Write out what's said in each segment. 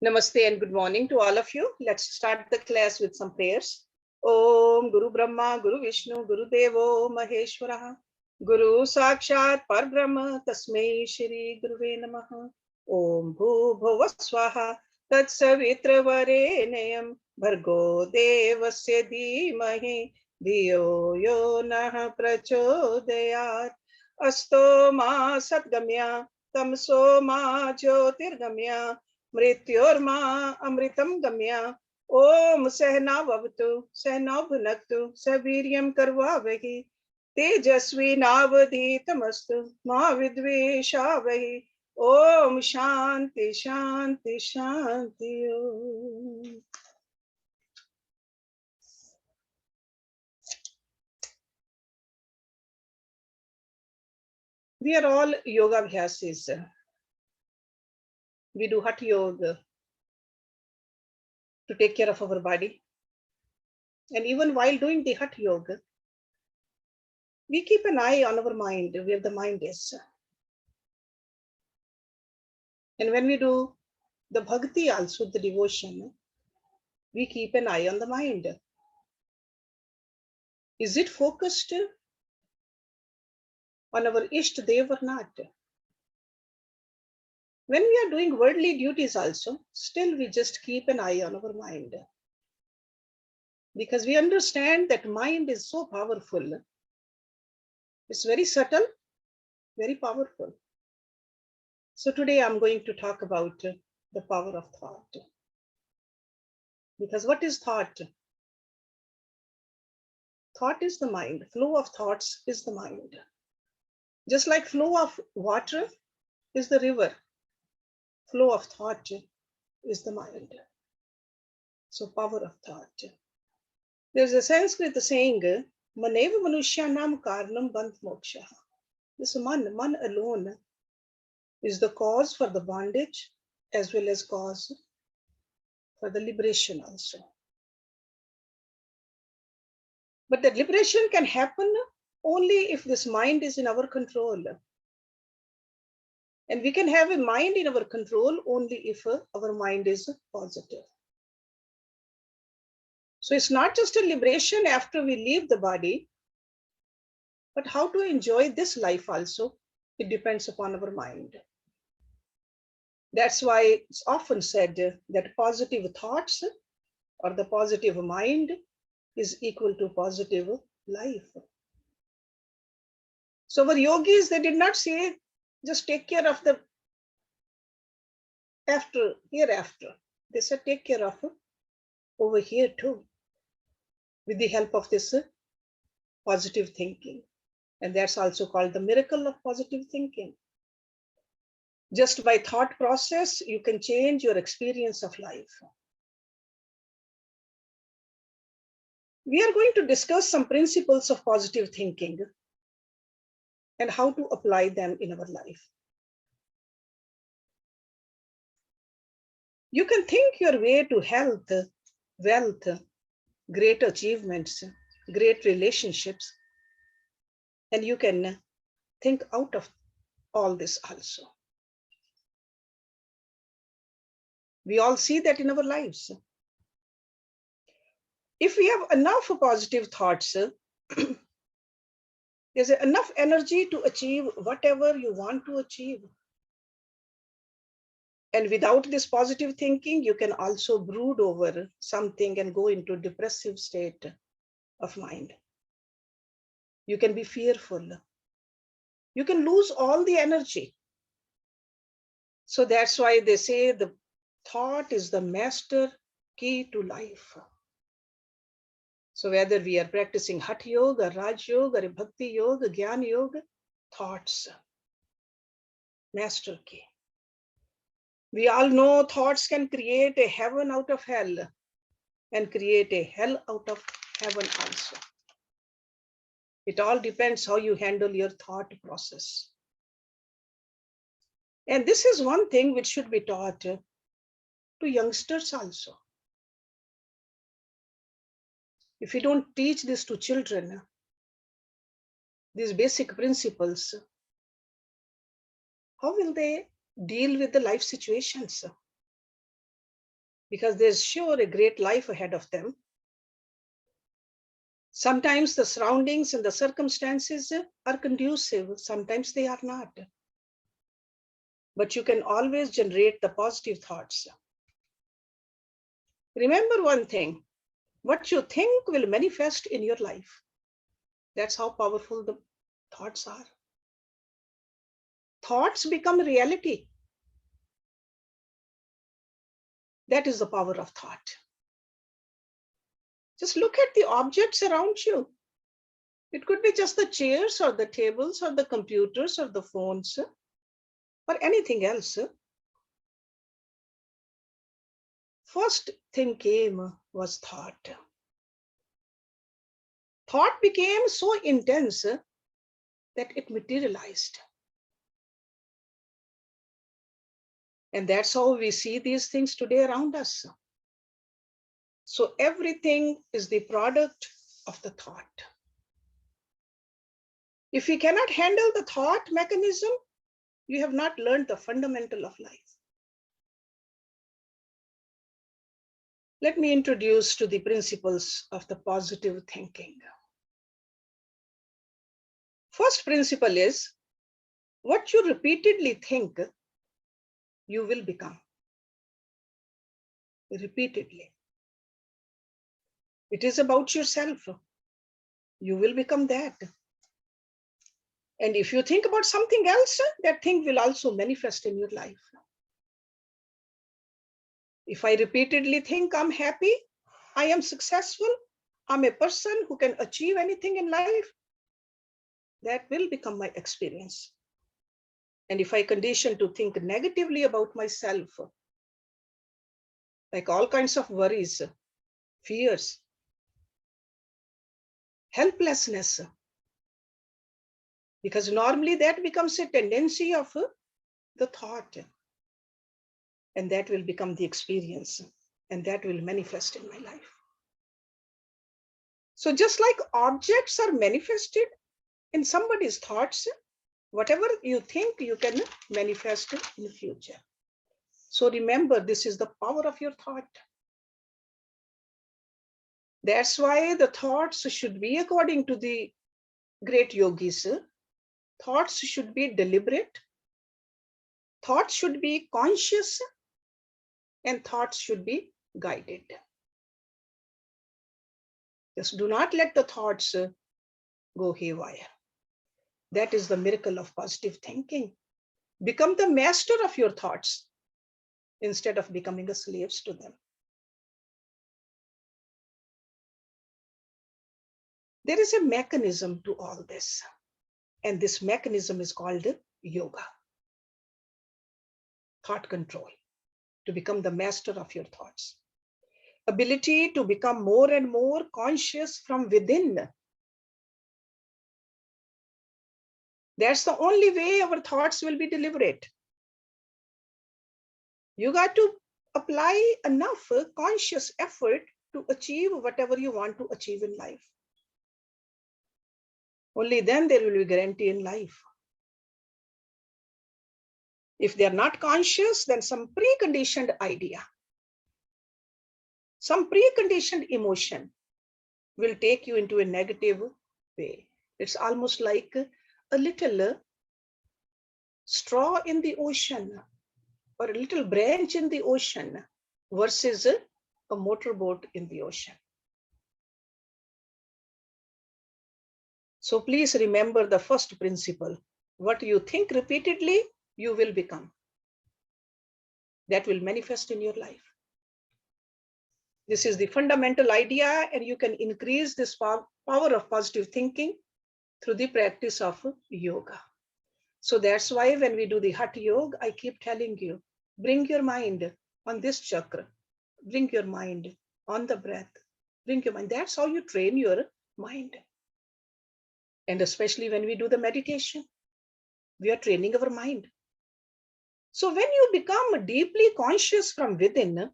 Namaste and good morning to all of you. Let's start the class with some prayers. Om Guru Brahma, Guru Vishnu, Guru Devo Maheshwara, Guru Sakshat Parbrahma, Tasmai Shri Guruve Namaha. Om Bhu Bhuva Swaha, Tat Savitra Varenayam, Bhargo Devasya Dhimahi, Dhiyo Yo Nah Prachodayat, Asto Ma Satgamya, Tamso Ma Jyotirgamya, मृत्योर्मा अमृतम गम्या ओम सहना भवतु सहना भुनक्तु सवीर्यं कर्वावहि तेजस्वी नावधीतमस्तु मा विद्वेषावहि ओम शांति शांति Shanti Om. We are all yoga abhyasis. We do Hatha Yoga to take care of our body. And even while doing the Hatha Yoga, we keep an eye on our mind, where the mind is. And when we do the bhakti, also the devotion, we keep an eye on the mind. Is it focused on our Ishta Dev or not? When we are doing worldly duties also, still we just keep an eye on our mind. Because we understand that mind is so powerful. It's very subtle, very powerful. So today I'm going to talk about the power of thought. Because what is thought? Thought is the mind. Flow of thoughts is the mind. Just like flow of water is the river, flow of thought is the mind. So power of thought. There's a Sanskrit saying, Maneva Manushyanam Karnam Bandh Moksha. This man alone is the cause for the bondage as well as cause for the liberation also. But that liberation can happen only if this mind is in our control. And we can have a mind in our control only if our mind is positive. So it's not just a liberation after we leave the body, but how to enjoy this life also, it depends upon our mind. That's why it's often said that positive thoughts or the positive mind is equal to positive life. So our yogis, they did not say, just take care of the hereafter. They said, take care of over here too, with the help of this positive thinking. And that's also called the miracle of positive thinking. Just by thought process, you can change your experience of life. We are going to discuss some principles of positive thinking and how to apply them in our life. You can think your way to health, wealth, great achievements, great relationships, and you can think out of all this also. We all see that in our lives. If we have enough positive thoughts, there's enough energy to achieve whatever you want to achieve. And without this positive thinking, you can also brood over something and go into a depressive state of mind. You can be fearful. You can lose all the energy. So that's why they say the thought is the master key to life. So whether we are practicing Hatha Yoga, Raj Yoga, or Bhakti Yoga, Jnana Yoga, thoughts, master key. We all know thoughts can create a heaven out of hell and create a hell out of heaven also. It all depends how you handle your thought process. And this is one thing which should be taught to youngsters also. If you don't teach this to children, these basic principles, how will they deal with the life situations? because there's sure a great life ahead of them. Sometimes the surroundings and the circumstances are conducive, sometimes they are not. But you can always generate the positive thoughts. Remember one thing, what you think will manifest in your life. That's how powerful the thoughts are. Thoughts become reality. That is the power of thought. Just look at the objects around you. It could be just the chairs or the tables or the computers or the phones or anything else. First thing came was thought. Thought became so intense that it materialized. And that's how we see these things today around us. So everything is the product of the thought. If you cannot handle the thought mechanism, you have not learned the fundamental of life. Let me introduce to the principles of the positive thinking. First principle is, what you repeatedly think, you will become. Repeatedly. It is about yourself. You will become that. And if you think about something else, that thing will also manifest in your life. If I repeatedly think I'm happy, I am successful, I'm a person who can achieve anything in life, that will become my experience. And if I condition to think negatively about myself, like all kinds of worries, fears, helplessness, because normally that becomes a tendency of the thought, and that will become the experience, and that will manifest in my life. So just like objects are manifested in somebody's thoughts, whatever you think, you can manifest in the future. So remember, this is the power of your thought. That's why the thoughts should be, according to the great yogis, thoughts should be deliberate, thoughts should be conscious, and thoughts should be guided. Just do not let the thoughts go haywire. That is the miracle of positive thinking. Become the master of your thoughts instead of becoming a slave to them. There is a mechanism to all this, and this mechanism is called yoga. Thought control, to become the master of your thoughts. Ability to become more and more conscious from within. That's the only way our thoughts will be deliberate. You got to apply enough conscious effort to achieve whatever you want to achieve in life. Only then there will be guarantee in life. If they are not conscious, then some preconditioned idea, some preconditioned emotion will take you into a negative way. It's almost like a little straw in the ocean or a little branch in the ocean versus a motorboat in the ocean. So please remember the first principle. What you think repeatedly, you will become. That will manifest in your life. This is the fundamental idea, and you can increase this power of positive thinking through the practice of yoga. So that's why when we do the Hatha Yoga, I keep telling you, bring your mind on this chakra, bring your mind on the breath, bring your mind. That's how you train your mind. And especially when we do the meditation, we are training our mind. So when you become deeply conscious from within,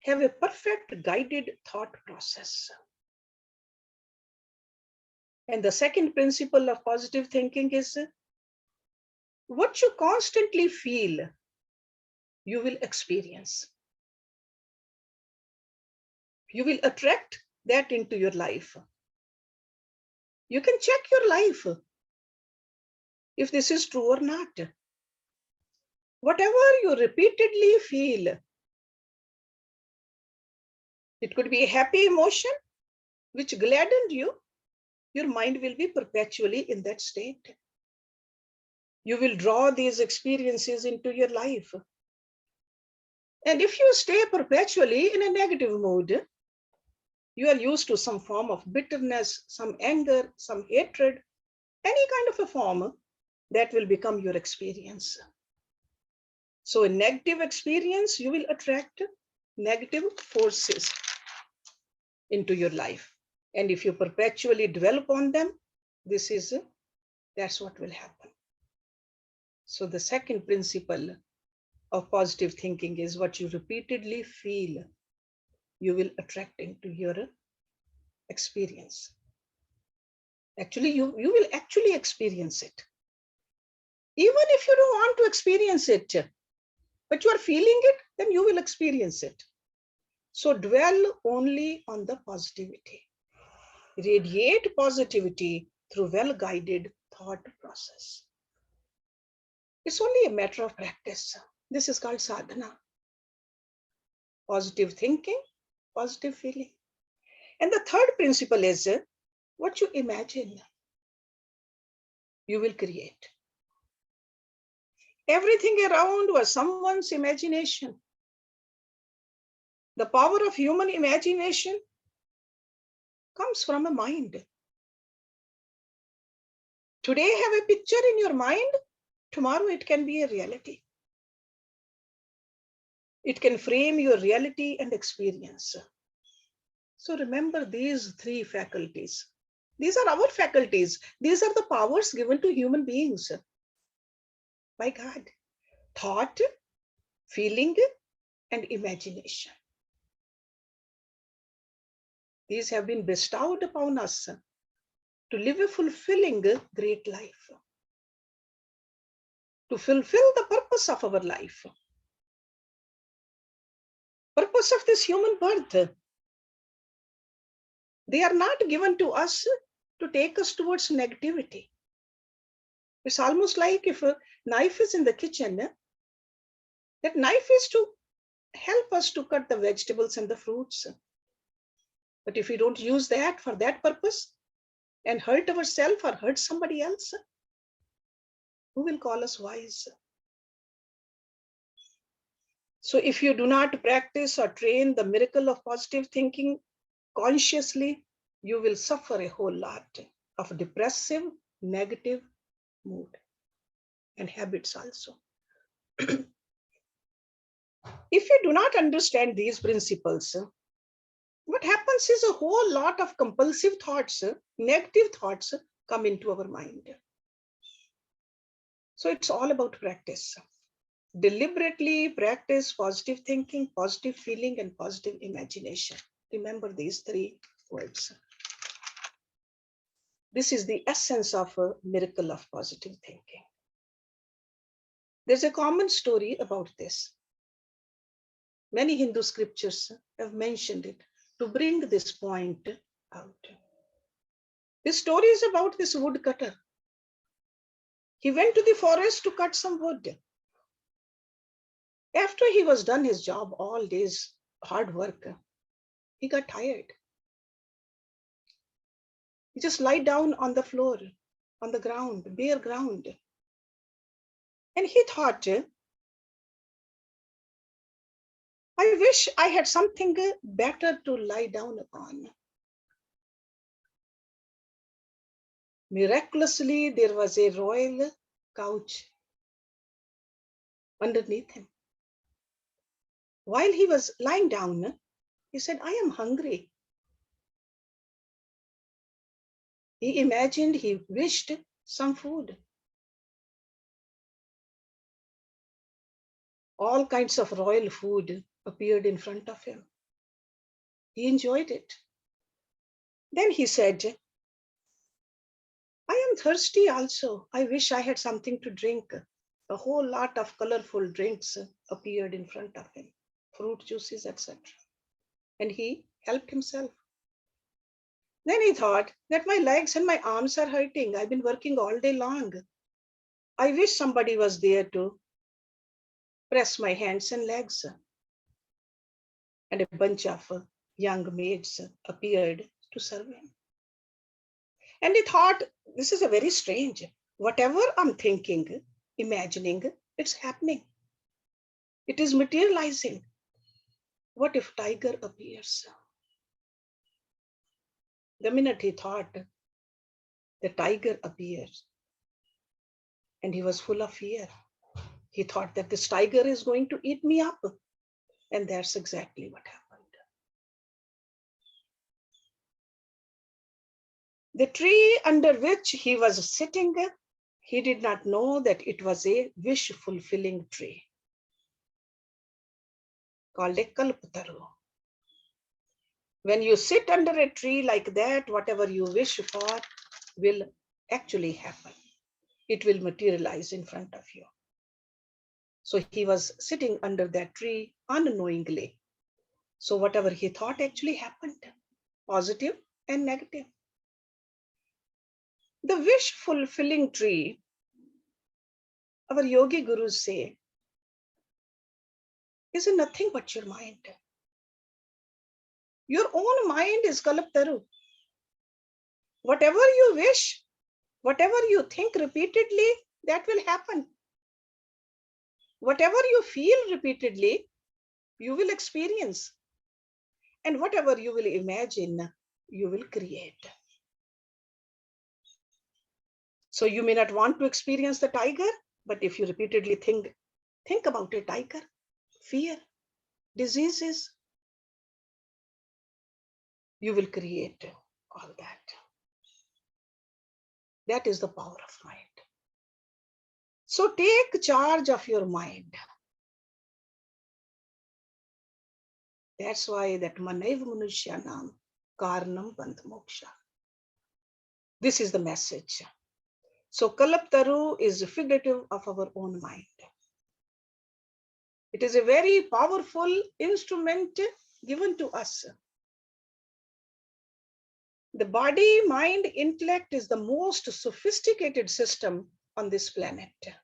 have a perfect guided thought process. And the second principle of positive thinking is, what you constantly feel, you will experience. You will attract that into your life. You can check your life if this is true or not. Whatever you repeatedly feel, it could be a happy emotion which gladdened you, your mind will be perpetually in that state. You will draw these experiences into your life. And if you stay perpetually in a negative mood, you are used to some form of bitterness, some anger, some hatred, any kind of a form that will become your experience. So a negative experience, you will attract negative forces into your life. And if you perpetually dwell upon them, that's what will happen. So the second principle of positive thinking is what you repeatedly feel, you will attract into your experience. Actually, you will actually experience it. Even if you don't want to experience it, but you are feeling it, then you will experience it. So dwell only on the positivity. Radiate positivity through well-guided thought process. It's only a matter of practice. This is called sadhana. Positive thinking, positive feeling. And the third principle is what you imagine, you will create. Everything around was someone's imagination. The power of human imagination comes from a mind. Today, have a picture in your mind. Tomorrow, it can be a reality. It can frame your reality and experience. So remember these three faculties. These are our faculties. These are the powers given to human beings by God. Thought, feeling, and imagination. These have been bestowed upon us to live a fulfilling, great life. To fulfill the purpose of our life. Purpose of this human birth. They are not given to us to take us towards negativity. It's almost like if a knife is in the kitchen, that knife is to help us to cut the vegetables and the fruits. But if we don't use that for that purpose and hurt ourselves or hurt somebody else, who will call us wise? So if you do not practice or train the miracle of positive thinking consciously, you will suffer a whole lot of depressive, negative mood and habits also. If you do not understand these principles, what happens is a whole lot of compulsive thoughts, negative thoughts come into our mind. So it's all about practice. Deliberately practice positive thinking, positive feeling, and positive imagination. Remember these three words. This is the essence of a miracle of positive thinking. There's a common story about this. Many Hindu scriptures have mentioned it to bring this point out. This story is about this woodcutter. He went to the forest to cut some wood. After he was done his job, all day's hard work, he got tired. He just lied down on the floor, on the ground, bare ground. And he thought, I wish I had something better to lie down upon. Miraculously, there was a royal couch underneath him. While he was lying down, he said, I am hungry. He imagined, he wished some food. All kinds of royal food appeared in front of him. He enjoyed it. Then he said, I am thirsty also. I wish I had something to drink. A whole lot of colorful drinks appeared in front of him, fruit juices, etc. And he helped himself. Then he thought that my legs and my arms are hurting. I've been working all day long. I wish somebody was there to press my hands and legs. And a bunch of young maids appeared to serve him. And he thought, this is a very strange. Whatever I'm thinking, imagining, it's happening. It is materializing. What if tiger appears? The minute he thought, the tiger appears. And he was full of fear. He thought that this tiger is going to eat me up. And that's exactly what happened. The tree under which he was sitting, he did not know that it was a wish-fulfilling tree called a Kalpataru. When you sit under a tree like that, whatever you wish for will actually happen. It will materialize in front of you. So he was sitting under that tree unknowingly. So whatever he thought actually happened, positive and negative. The wish-fulfilling tree, our yogi gurus say, is nothing but your mind. Your own mind is Kalpataru. Whatever you wish, whatever you think repeatedly, that will happen. Whatever you feel repeatedly, you will experience. And whatever you will imagine, you will create. So you may not want to experience the tiger, but if you repeatedly think about a tiger, fear, diseases, you will create all that. That is the power of mind. So take charge of your mind. That's why that Manaiv Manushyanam Karnam Bandh Moksha. This is the message. So Kalpataru is figurative of our own mind. It is a very powerful instrument given to us. The body, mind, intellect is the most sophisticated system on this planet. It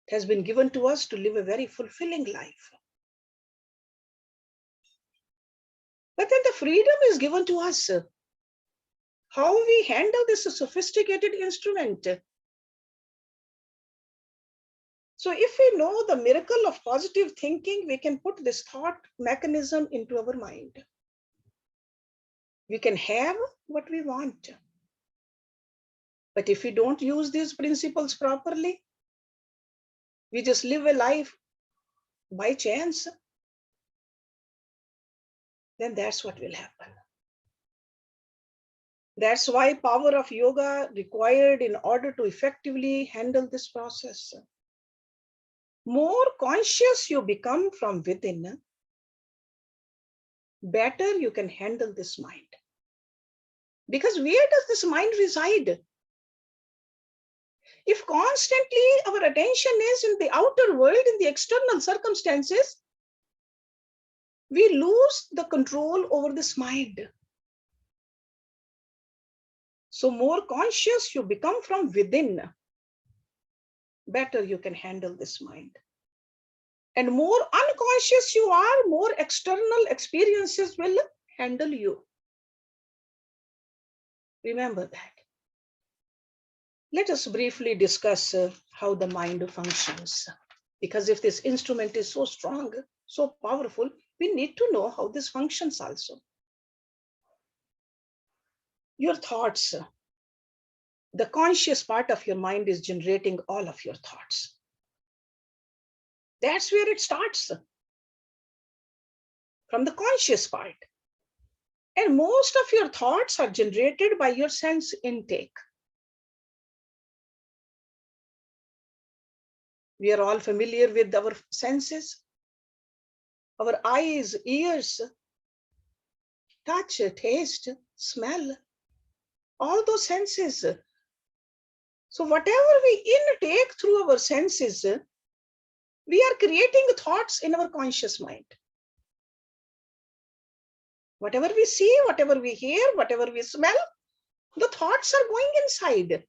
has been given to us to live a very fulfilling life. But then the freedom is given to us. How we handle this sophisticated instrument. So if we know the miracle of positive thinking, we can put this thought mechanism into our mind. We can have what we want. But if we don't use these principles properly, we just live a life by chance, then that's what will happen. That's why power of yoga required in order to effectively handle this process. More conscious you become from within, better you can handle this mind. Because where does this mind reside? If constantly our attention is in the outer world, in the external circumstances, we lose the control over this mind. So more conscious you become from within, better you can handle this mind. And more unconscious you are, more external experiences will handle you. Remember that. Let us briefly discuss how the mind functions. Because if this instrument is so strong, so powerful, we need to know how this functions also. Your thoughts, the conscious part of your mind is generating all of your thoughts. That's where it starts, from the conscious part. And most of your thoughts are generated by your sense intake. We are all familiar with our senses, our eyes, ears, touch, taste, smell, all those senses. So whatever we intake through our senses, we are creating thoughts in our conscious mind. Whatever we see, whatever we hear, whatever we smell, the thoughts are going inside.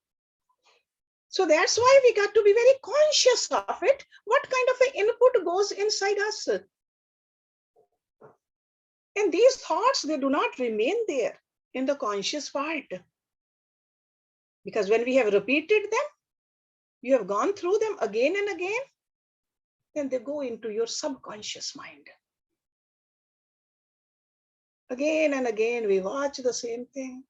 So that's why we got to be very conscious of it. What kind of an input goes inside us? And these thoughts, they do not remain there in the conscious part. Because when we have repeated them, you have gone through them again and again, then they go into your subconscious mind. Again and again, we watch the same thing.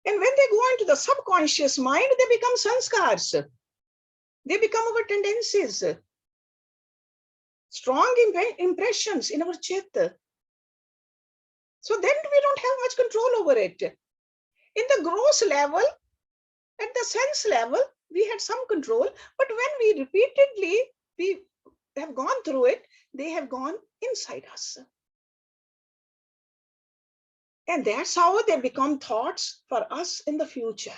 And when they go into the subconscious mind, they become sanskars. They become our tendencies, strong impressions in our chitta. So then we don't have much control over it. In the gross level, at the sense level, we had some control, but when we repeatedly have gone through it, they have gone inside us. And that's how they become thoughts for us in the future.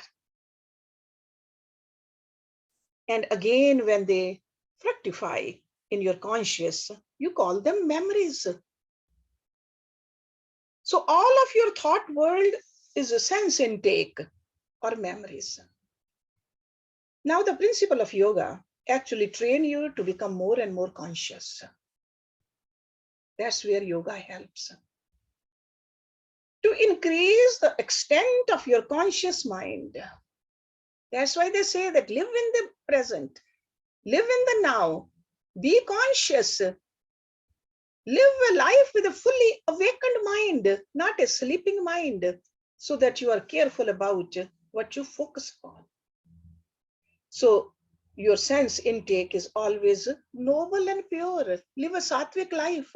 And again, when they fructify in your conscious, you call them memories. So all of your thought world is a sense intake or memories. Now the principle of yoga actually train you to become more and more conscious. That's where yoga helps. To increase the extent of your conscious mind. That's why they say that live in the present, live in the now, be conscious, live a life with a fully awakened mind, not a sleeping mind, so that you are careful about what you focus on. So your sense intake is always noble and pure. Live a sattvic life.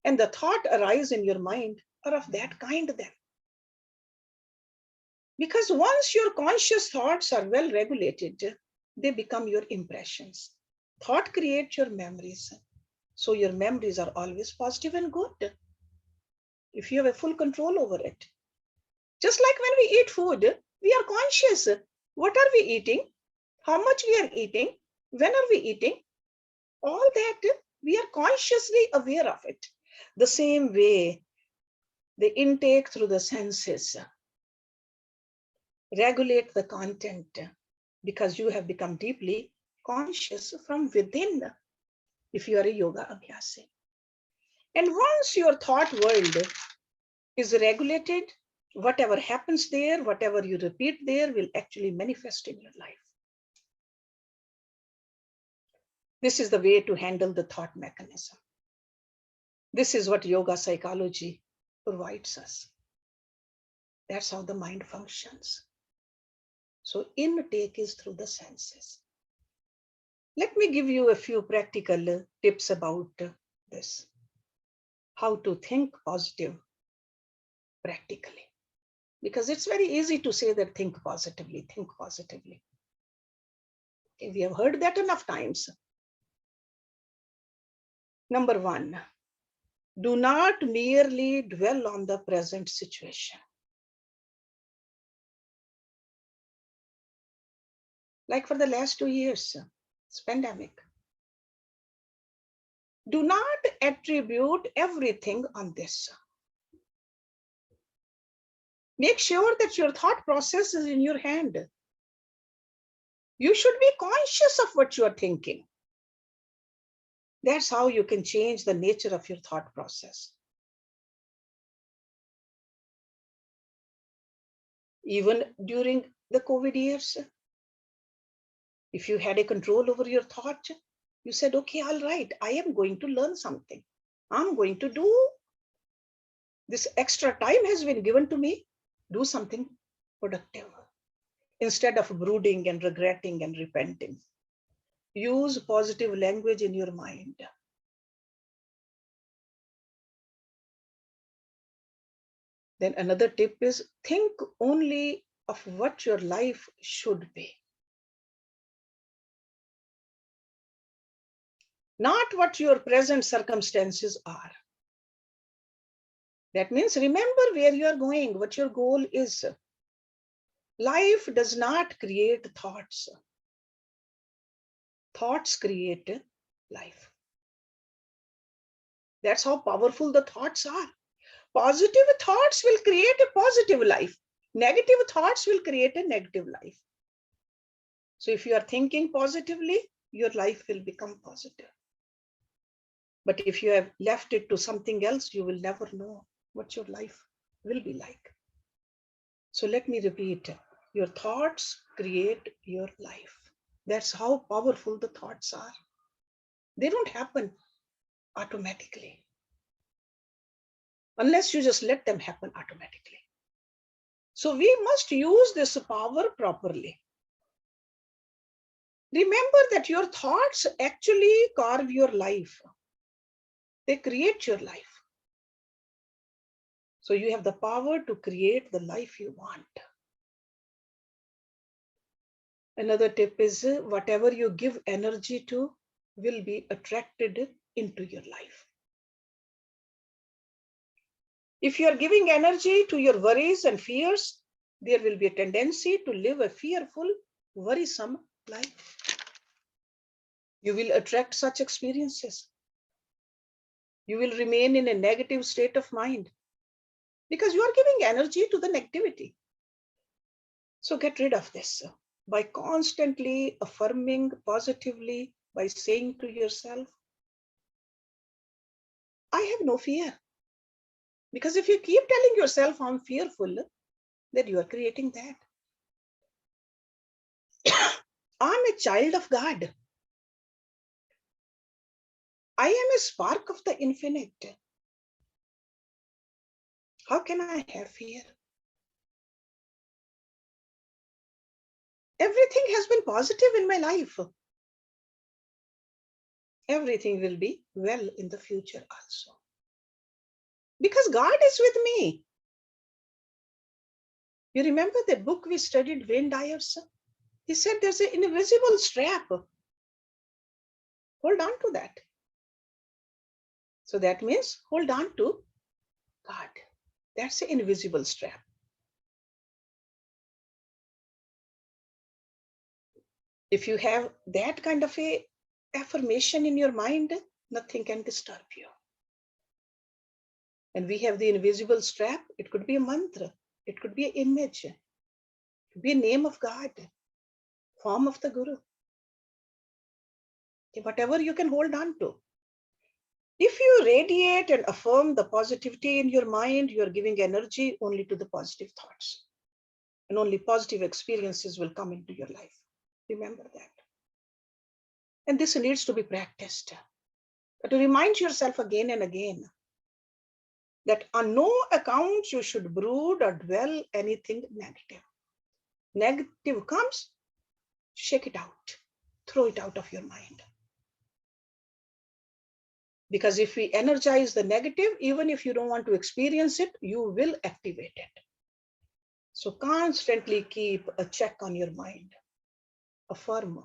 And the thought arise in your mind are of that kind then. Because once your conscious thoughts are well regulated, they become your impressions. Thought creates your memories. So your memories are always positive and good, if you have a full control over it. Just like when we eat food, we are conscious. What are we eating? How much we are eating? When are we eating? All that, we are consciously aware of it. The same way, the intake through the senses regulate the content, because you have become deeply conscious from within, if you are a yoga abhyasi. And once your thought world is regulated, whatever happens there, whatever you repeat there, will actually manifest in your life. This is the way to handle the thought mechanism. This is what yoga psychology provides us. That's how the mind functions. So intake is through the senses. Let me give you a few practical tips about this. How to think positive practically. Because it's very easy to say that think positively, think positively. Okay, we have heard that enough times. Number one, do not merely dwell on the present situation. Like for the last 2 years, it's pandemic. Do not attribute everything on this. Make sure that your thought process is in your hand. You should be conscious of what you are thinking. That's how you can change the nature of your thought process. Even during the COVID years, if you had a control over your thought, you said, okay, all right, I am going to learn something. I'm going to do this. Extra time has been given to me. Do something productive. Instead of brooding and regretting and repenting, use positive language in your mind. Then another tip is think only of what your life should be. Not what your present circumstances are. That means remember where you are going, what your goal is. Life does not create thoughts. Thoughts create life. That's how powerful the thoughts are. Positive thoughts will create a positive life. Negative thoughts will create a negative life. So if you are thinking positively, your life will become positive. But if you have left it to something else, you will never know what your life will be like. So let me repeat, your thoughts create your life. That's how powerful the thoughts are. They don't happen automatically unless you just let them happen automatically. So we must use this power properly. Remember that your thoughts actually carve your life. They create your life. So you have the power to create the life you want. Another tip is whatever you give energy to will be attracted into your life. If you are giving energy to your worries and fears, there will be a tendency to live a fearful, worrisome life. You will attract such experiences. You will remain in a negative state of mind because you are giving energy to the negativity. So get rid of this by constantly affirming positively, by saying to yourself, I have no fear. Because if you keep telling yourself I'm fearful, then you are creating that. I'm a child of God. I am a spark of the infinite. How can I have fear? Everything has been positive in my life. Everything will be well in the future also. Because God is with me. You remember the book we studied, Wayne Dyer's? He said there's an invisible strap. Hold on to that. So that means hold on to God. That's an invisible strap. If you have that kind of a affirmation in your mind, nothing can disturb you. And we have the invisible strap. It could be a mantra. It could be an image. It could be a name of God, form of the Guru. Whatever you can hold on to. If you radiate and affirm the positivity in your mind, you are giving energy only to the positive thoughts. And only positive experiences will come into your life. Remember that. And this needs to be practiced. But to remind yourself again and again that on no account you should brood or dwell anything negative. Negative comes, shake it out, throw it out of your mind. Because if we energize the negative, even if you don't want to experience it, you will activate it. So constantly keep a check on your mind. Affirm,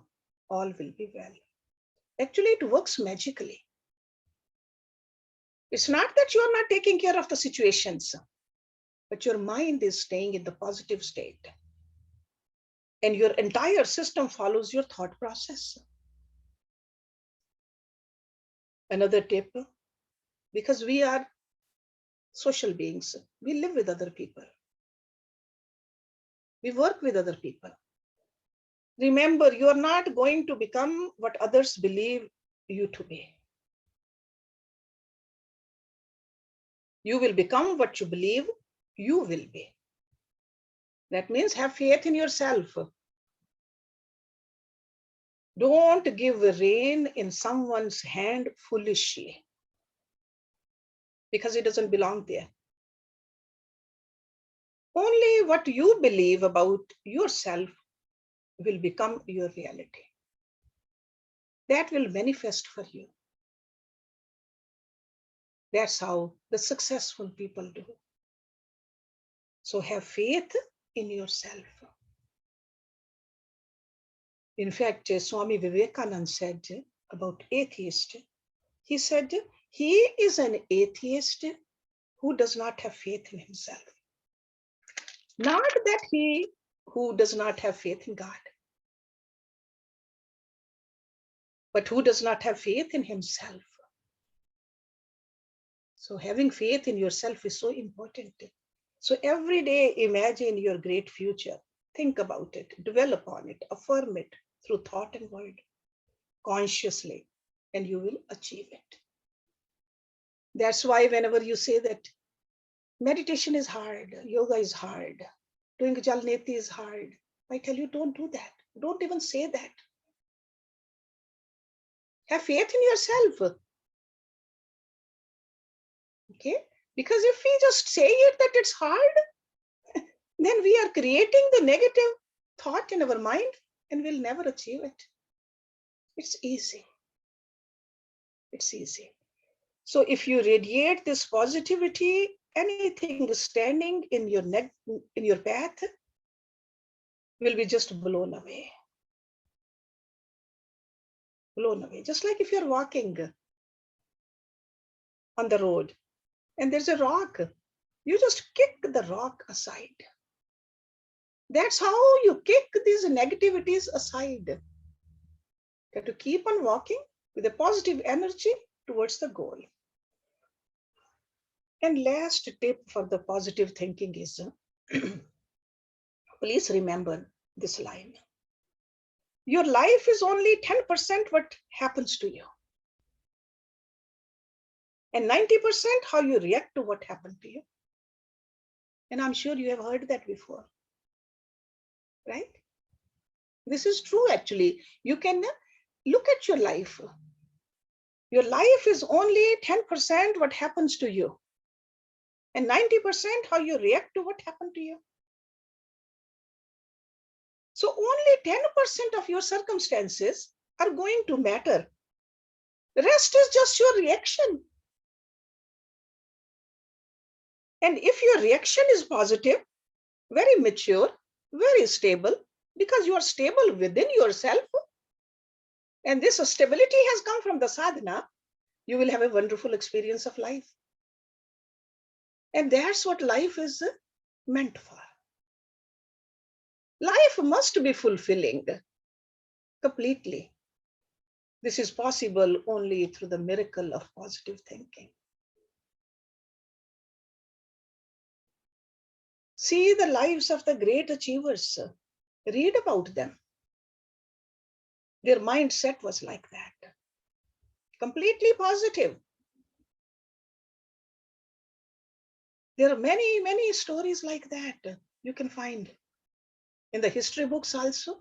all will be well. Actually, it works magically. It's not that you are not taking care of the situations, but your mind is staying in the positive state. And your entire system follows your thought process. Another tip, because we are social beings, we live with other people. We work with other people. Remember, you are not going to become what others believe you to be. You will become what you believe you will be. That means have faith in yourself. Don't give a rein in someone's hand foolishly because it doesn't belong there. Only what you believe about yourself will become your reality. That will manifest for you. That's how the successful people do. So have faith in yourself. In fact, Swami Vivekananda said about atheist, he said, he is an atheist who does not have faith in himself. Not that he who does not have faith in God, but who does not have faith in himself. So having faith in yourself is so important. So every day, imagine your great future. Think about it, dwell upon it, affirm it through thought and word consciously, and you will achieve it. That's why whenever you say that meditation is hard, yoga is hard, doing jalneti is hard, I tell you, don't do that. Don't even say that. Have faith in yourself. Okay? Because if we just say it that it's hard, then we are creating the negative thought in our mind and we'll never achieve it. It's easy. It's easy. So if you radiate this positivity, anything standing in your neck, in your path, will be just blown away. Blown away. Just like if you're walking on the road and there's a rock, you just kick the rock aside. That's how you kick these negativities aside. You have to keep on walking with a positive energy towards the goal. And last tip for the positive thinking is, please remember this line. Your life is only 10% what happens to you. And 90% how you react to what happened to you. And I'm sure you have heard that before. Right? This is true actually. You can look at your life. Your life is only 10% what happens to you. And 90% how you react to what happened to you. So only 10% of your circumstances are going to matter. The rest is just your reaction. And if your reaction is positive, very mature, very stable, because you are stable within yourself, and this stability has come from the sadhana, you will have a wonderful experience of life. And that's what life is meant for. Life must be fulfilling completely. This is possible only through the miracle of positive thinking. See the lives of the great achievers. Read about them. Their mindset was like that. Completely positive. There are many, many stories like that you can find in the history books also,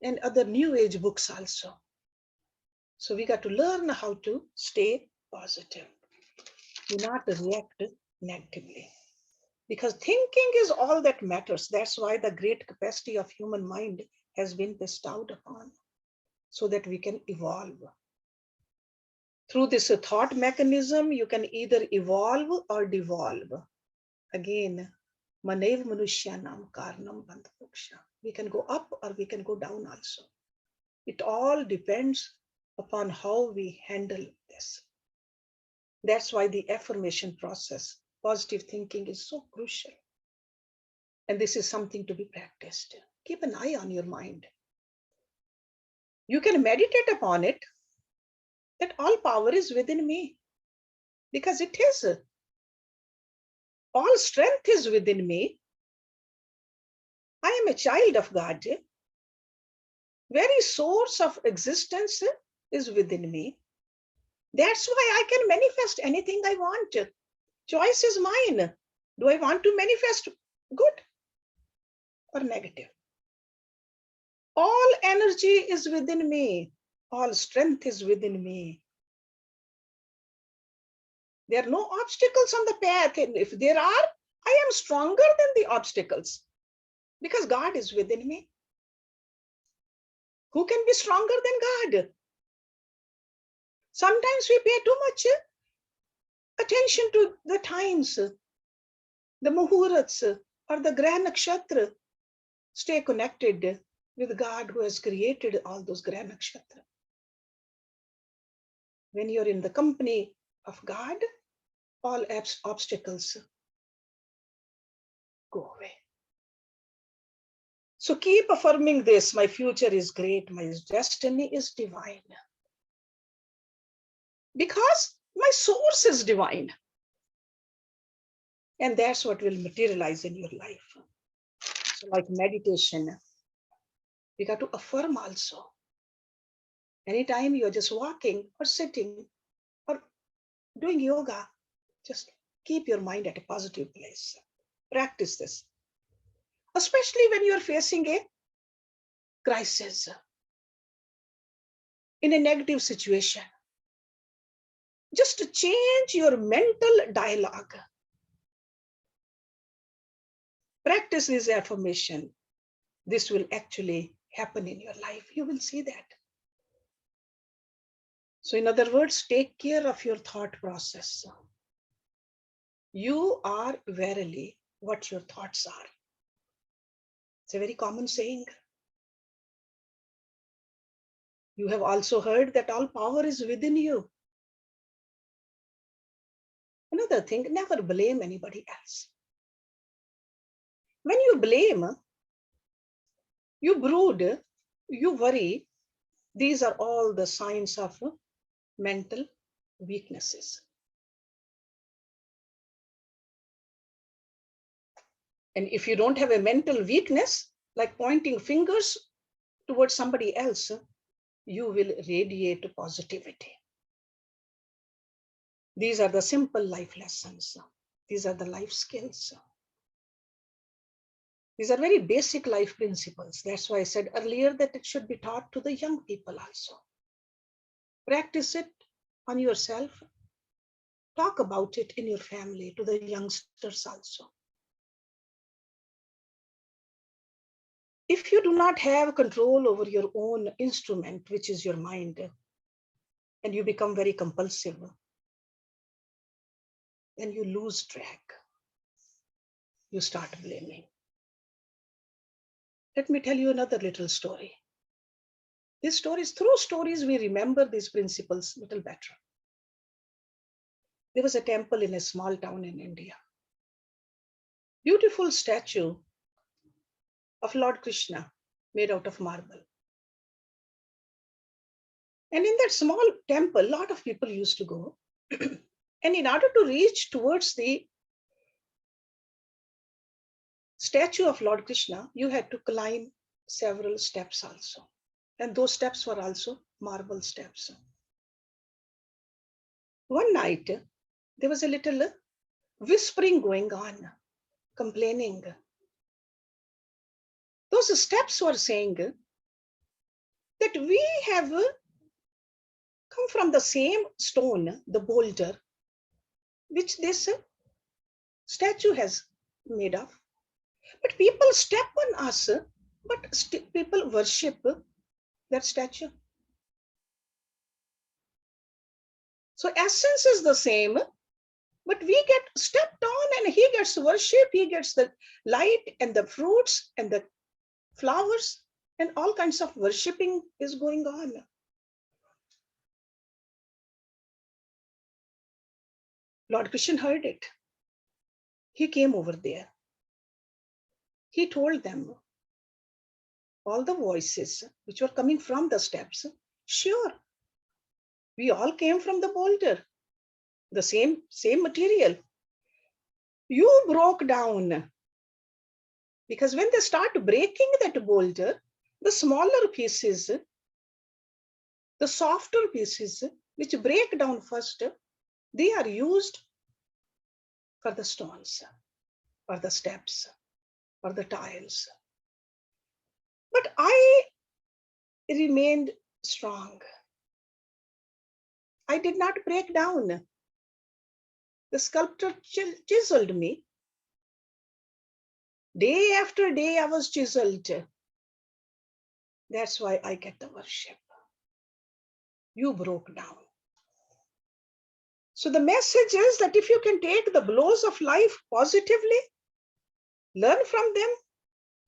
and other new age books also. So we got to learn how to stay positive. Do not react negatively. Because thinking is all that matters. That's why the great capacity of human mind has been bestowed upon, so that we can evolve. Through this thought mechanism, you can either evolve or devolve. Again, Manev Manushyanam Karnam Bandhamoksha. We can go up or we can go down also. It all depends upon how we handle this. That's why the affirmation process, positive thinking, is so crucial. And this is something to be practiced. Keep an eye on your mind. You can meditate upon it, that all power is within me, because it is. All strength is within me. I am a child of God. Very source of existence is within me. That's why I can manifest anything I want. Choice is mine. Do I want to manifest good or negative? All energy is within me. All strength is within me. There are no obstacles on the path. And if there are, I am stronger than the obstacles, because God is within me. Who can be stronger than God? Sometimes we pay too much attention to the times, the muhurats, or the Grah Nakshatra. Stay connected with God who has created all those Grah Nakshatra. When you're in the company of God, all obstacles go away. So keep affirming this. My future is great. My destiny is divine. because my source is divine. And that's what will materialize in your life. So like meditation, you got to affirm also. Anytime you're just walking or sitting or doing yoga, just keep your mind at a positive place. Practice this, especially when you're facing a crisis, in a negative situation. Just to change your mental dialogue. Practice this affirmation. This will actually happen in your life. You will see that. So in other words, take care of your thought process. You are verily what your thoughts are. It's a very common saying. You have also heard that all power is within you. Another thing, never blame anybody else. When you blame, you brood, you worry, these are all the signs of mental weaknesses. And if you don't have a mental weakness, like pointing fingers towards somebody else, you will radiate positivity. These are the simple life lessons. These are the life skills. These are very basic life principles. That's why I said earlier that it should be taught to the young people also. Practice it on yourself. Talk about it in your family, to the youngsters also. If you do not have control over your own instrument, which is your mind, and you become very compulsive, then you lose track. You start blaming. Let me tell you another little story. These stories, through stories, we remember these principles a little better. There was a temple in a small town in India. Beautiful statue of Lord Krishna made out of marble. And in that small temple, a lot of people used to go. And in order to reach towards the statue of Lord Krishna, you had to climb several steps also. And those steps were also marble steps. One night, there was a little whispering going on, complaining. Those steps were saying that we have come from the same stone, the boulder, which this statue has made of. But people step on us, but people worship that statue. So essence is the same, but we get stepped on and he gets worship, he gets the light and the fruits and the flowers and all kinds of worshipping is going on. Lord Krishna heard it. He came over there. He told them, all the voices which were coming from the steps, sure, we all came from the boulder, the same material. You broke down. Because when they start breaking that boulder, the smaller pieces, the softer pieces, which break down first, they are used for the stones or the steps or the tiles. But I remained strong. I did not break down. The sculptor chiseled me. Day after day, I was chiseled. That's why I get the worship. You broke down. So the message is that if you can take the blows of life positively, learn from them,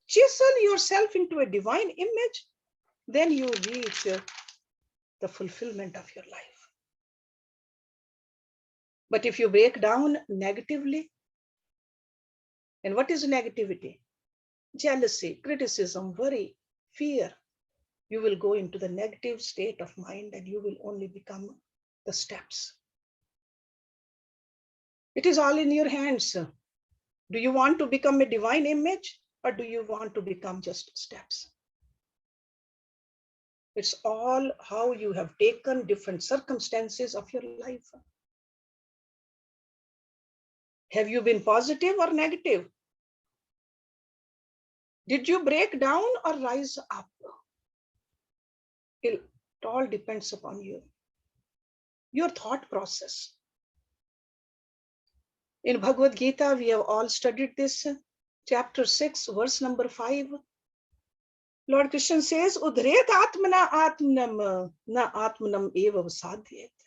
chisel yourself into a divine image, then you reach the fulfillment of your life. But if you break down negatively, and what is negativity? Jealousy, criticism, worry, fear. You will go into the negative state of mind and you will only become the steps. It is all in your hands. Do you want to become a divine image, or do you want to become just steps? It's all how you have taken different circumstances of your life. Have you been positive or negative? Did you break down or rise up? It all depends upon you, your thought process. In Bhagavad Gita, we have all studied this, chapter 6, verse number 5. Lord Krishna says, Udhret atmana atmanam na atmanam eva sadhyet.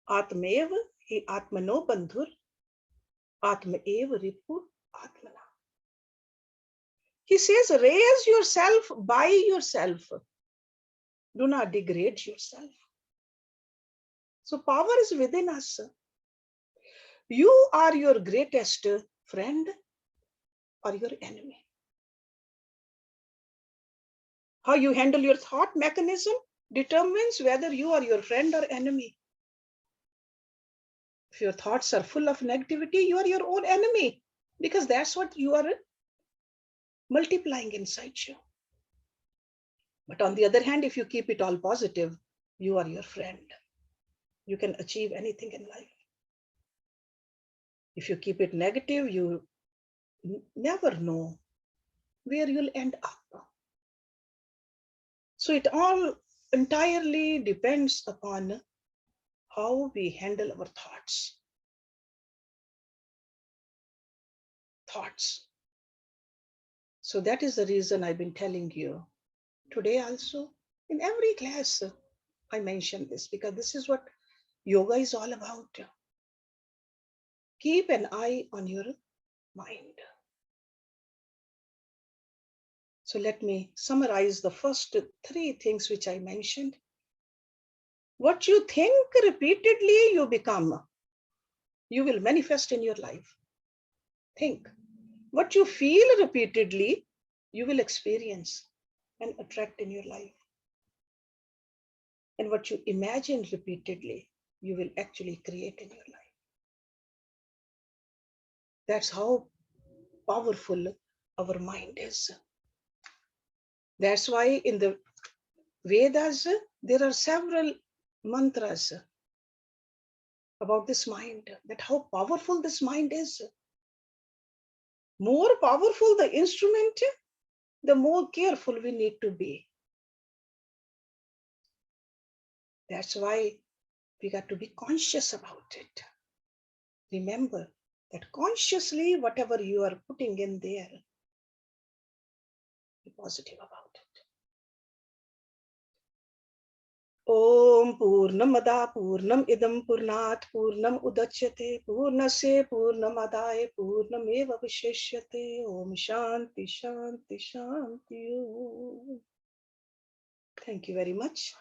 Atmev hi atmano bandhur atma eva ripu atmana. He says, raise yourself by yourself. Do not degrade yourself. So power is within us. You are your greatest friend or your enemy. How you handle your thought mechanism determines whether you are your friend or enemy. If your thoughts are full of negativity, you are your own enemy, because that's what you are multiplying inside you. But on the other hand, if you keep it all positive, you are your friend. You can achieve anything in life. If you keep it negative, you never know where you'll end up. So it all entirely depends upon how we handle our thoughts. So that is the reason I've been telling you today also. In every class, I mention this, because this is what yoga is all about. Keep an eye on your mind. So let me summarize the first 3 things which I mentioned. What you think repeatedly, you become. You will manifest in your life. Think. What you feel repeatedly, you will experience and attract in your life. And what you imagine repeatedly, you will actually create in your life. That's how powerful our mind is. That's why in the Vedas, there are several mantras about this mind, that how powerful this mind is. More powerful the instrument, the more careful we need to be. That's why we got to be conscious about it. Remember that consciously, whatever you are putting in there, be positive about it. Om Purnamada Purnam Idam Purnat Purnam Udachyate Purnasya Purnamadaya Purnameva Vishishyate. Om Shanti Shanti Shanti. Thank you very much.